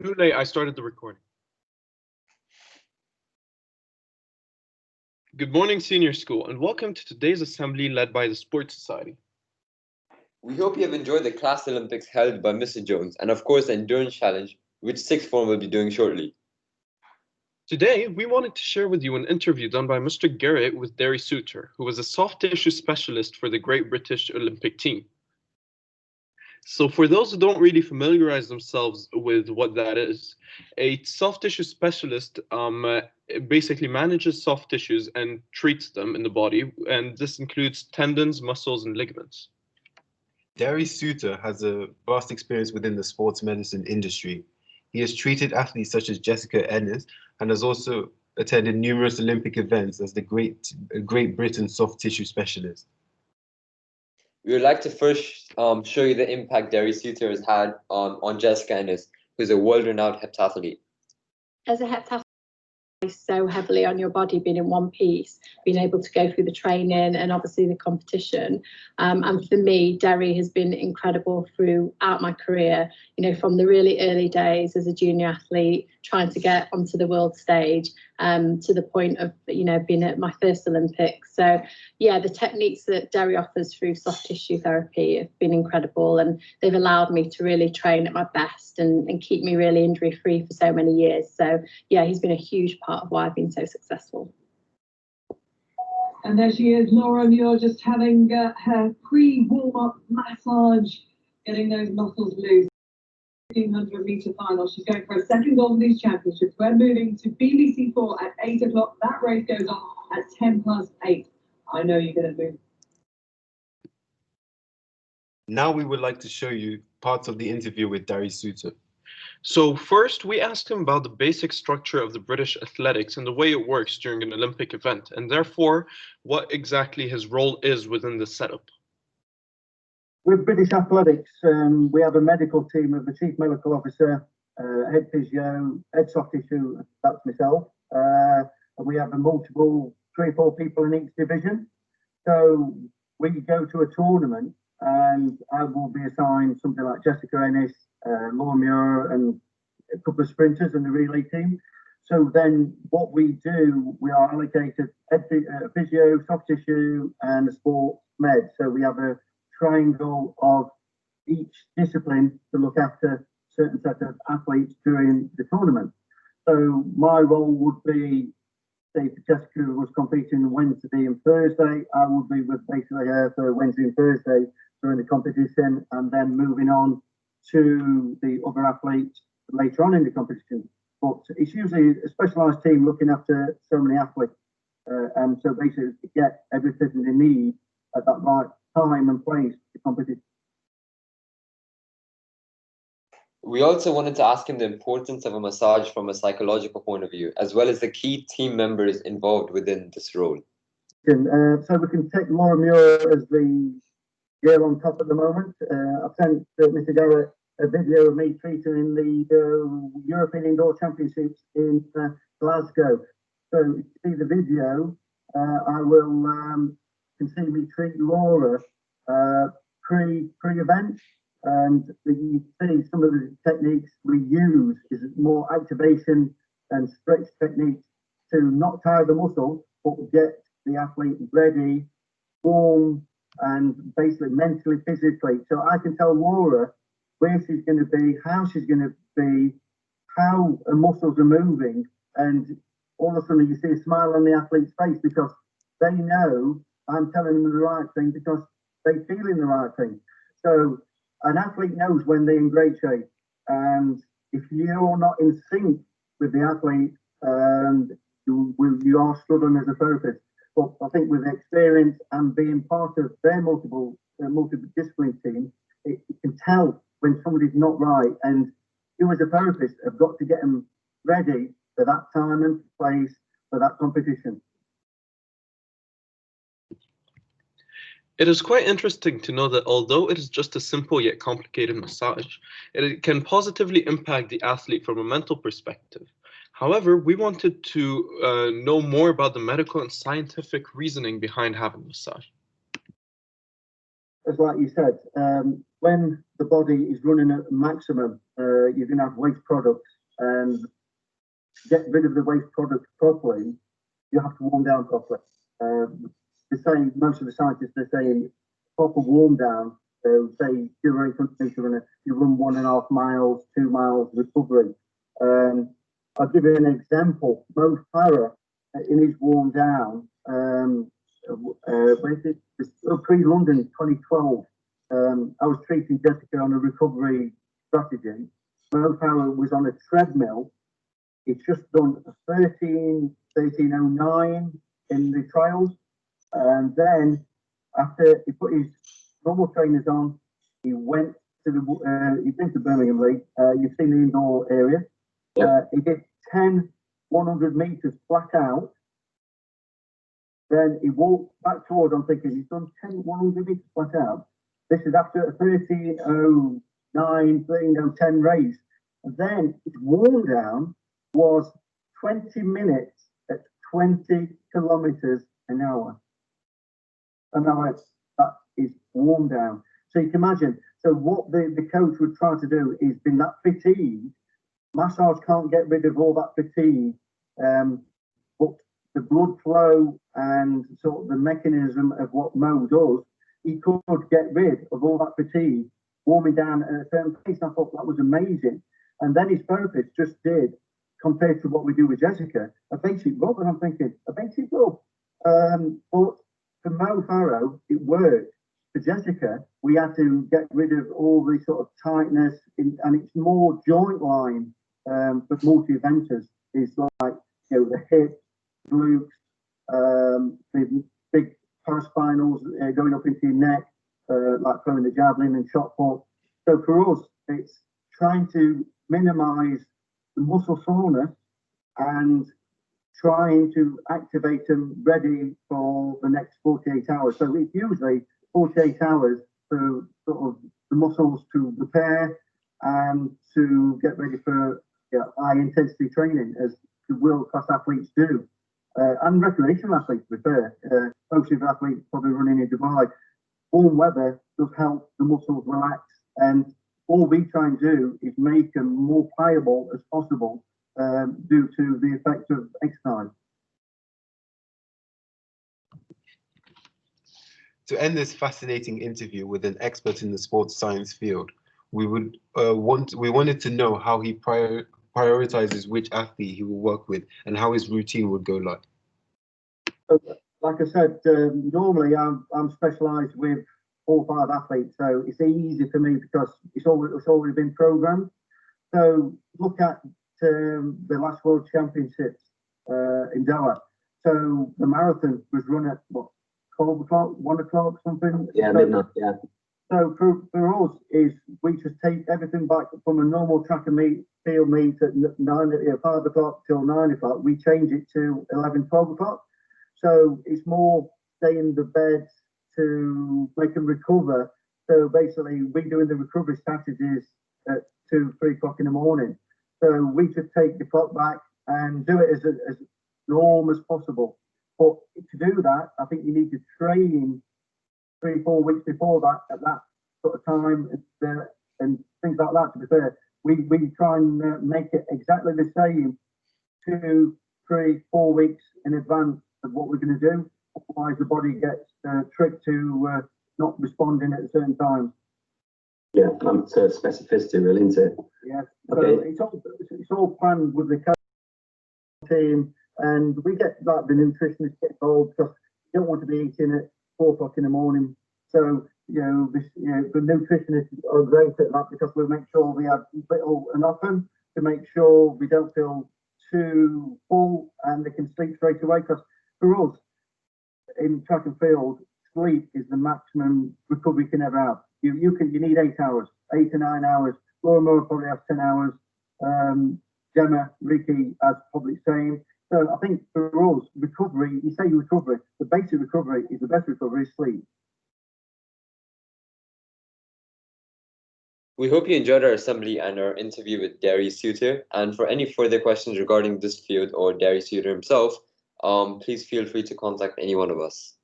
Too late, I started the recording. Good morning, Senior School, and welcome to today's assembly led by the Sports Society. We hope you have enjoyed the Class Olympics held by Mr. Jones and of course the Endurance Challenge, which sixth form will be doing shortly. Today, we wanted to share with you an interview done by Mr. Garrett with Derry Suter, who was a soft tissue specialist for the Great British Olympic team. So for those who don't really familiarize themselves with what that is, a soft tissue specialist basically manages soft tissues and treats them in the body, and this includes tendons, muscles, and ligaments. Derry Suter has a vast experience within the sports medicine industry. He has treated athletes such as Jessica Ennis and has also attended numerous Olympic events as the Great Britain soft tissue specialist. We would like to first show you the impact Derry Suter has had on Jessica Ennis, who is a world-renowned heptathlete. As a heptathlete, so heavily on your body, being in one piece, being able to go through the training and obviously the competition. And for me, Derry has been incredible throughout my career, you know, from the really early days as a junior athlete, trying to get onto the world stage, to the point of, you know, being at my first Olympics. So yeah, the techniques that Derry offers through soft tissue therapy have been incredible, and they've allowed me to really train at my best and keep me really injury free for so many years. So yeah, he's been a huge part of why I've been so successful. And there she is, Laura Muir, just having her pre-warm-up massage, getting those muscles loose. 1500-meter final. She's going for a second gold in these championships. We're moving to BBC4 at 8 o'clock. That race goes on at 8:10. I know you're going to move. Now we would like to show you parts of the interview with Derry Suter. So first, we asked him about the basic structure of the British athletics and the way it works during an Olympic event, and therefore what exactly his role is within the setup. With British athletics, we have a medical team of the chief medical officer, head physio, head soft tissue, that's myself, and we have a multiple 3 or 4 people in each division. So we go to a tournament and I will be assigned something like Jessica Ennis, Laura Muir, and a couple of sprinters in the relay team. So then what we do, we are allocated physio, soft tissue, and a sport med. So we have a triangle of each discipline to look after a certain set of athletes during the tournament. So my role would be, say, if Jessica was competing Wednesday and Thursday, I would be with basically her for Wednesday and Thursday during the competition, and then moving on to the other athletes later on in the competition. But it's usually a specialised team looking after so many athletes, and so basically to get everything they need at that right time and place to compete. We also wanted to ask him the importance of a massage from a psychological point of view, as well as the key team members involved within this role. So we can take Laura Muir as the girl on top at the moment. I've sent Mr. Garrett a video of me treating in the European Indoor Championships in Glasgow. So if you see the video, I will can see me treat Laura pre-event, and you see some of the techniques we use is more activation and stretch techniques to not tire the muscle, but get the athlete ready, warm, and basically mentally, physically. So I can tell Laura where she's going to be, how she's going to be, how her muscles are moving, and all of a sudden you see a smile on the athlete's face because they know I'm telling them the right thing because they feel in the right thing. So an athlete knows when they're in great shape, and if you're not in sync with the athlete, you are struggling as a therapist. But I think with experience and being part of their multidisciplinary team, you can tell when somebody's not right, and you as a therapist have got to get them ready for that time and place for that competition. It is quite interesting to know that although it is just a simple yet complicated massage, it can positively impact the athlete from a mental perspective. However, we wanted to know more about the medical and scientific reasoning behind having massage. As like you said, when the body is running at maximum, you're going to have waste products, and to get rid of the waste products properly, you have to warm down properly. They're saying, most of the scientists, they're saying proper warm down. So say you're a 800-meter runner, you run 1.5 miles, 2 miles recovery. I'll give you an example. Mo Farah, in his warm down, pre-London 2012, I was treating Jessica on a recovery strategy. Mo Farah was on a treadmill. He'd just done 13:09 in the trials. And then after he put his normal trainers on, he went to he's been to Birmingham League. You've seen the indoor area. He did 10 100 meters flat out. Then he walked back towards, I'm thinking, he's done 10 100 meters flat out. This is after a 13:09, 13:10 race. And then his warm down was 20 minutes at 20 kilometers an hour. And now that is warm down. So you can imagine, so what the coach would try to do is in that fatigue, massage can't get rid of all that fatigue, but the blood flow and sort of the mechanism of what Mo does, he could get rid of all that fatigue, warming down at a certain pace. I thought that was amazing. And then his therapist just did, compared to what we do with Jessica, a basic rub. And I'm thinking, a basic rub? But for Mo Farah, it worked. For Jessica, we had to get rid of all the sort of tightness, and it's more joint line for multi-eventers. It's like, you know, the hip, glutes, the big paraspinals going up into your neck, like throwing the javelin and shot put. So for us, it's trying to minimize the muscle soreness and trying to activate them ready for the next 48 hours. So it's usually 48 hours for sort of the muscles to repair and to get ready for high intensity training, as the world class athletes do. And recreational athletes, to be fair. Most of the athletes probably running in Dubai. Warm weather does help the muscles relax, and all we try and do is make them more pliable as possible due to the effect of exercise. To end this fascinating interview with an expert in the sports science field, we wanted to know how he prioritizes which athlete he will work with and how his routine would go like. Like I said, normally I'm specialised with 4 or 5 athletes, so it's easy for me because it's already been programmed. So look at the last World Championships in Derry. So the marathon was run at what, 12 o'clock, 1 o'clock, something? Yeah, midnight, yeah. So for us, is we just take everything back from a normal track and field meet at 5 o'clock till 9 o'clock. We change it to 11, 12 o'clock. So it's more stay in the bed to make them recover. So basically, we're doing the recovery strategies at 2, 3 o'clock in the morning. So we just take the clock back and do it as norm as possible. But to do that, I think you need to train 3, 4 weeks before that at that sort of time and things like that. To be fair, we try and make it exactly the same 2, 3, 4 weeks in advance of what we're going to do. Otherwise, the body gets tricked to not responding at a certain time. Yeah, so specificity, really, isn't it? Yeah. Okay. So it's all planned with the team, and we get like the nutritionists get involved because you don't want to be eating at 4 o'clock in the morning. So the nutritionists are great at that because we make sure we have little and often to make sure we don't feel too full and they can sleep straight away. Because for us in track and field, sleep is the maximum recovery you can ever have. You need 8 hours, 8 to 9 hours. Laura Moore probably has 10 hours. Gemma, Ricky has probably the same. So I think for us, recovery, you say recovery, the basic recovery is the best recovery is sleep. We hope you enjoyed our assembly and our interview with Derry Suter. And for any further questions regarding this field or Derry Suter himself, please feel free to contact any one of us.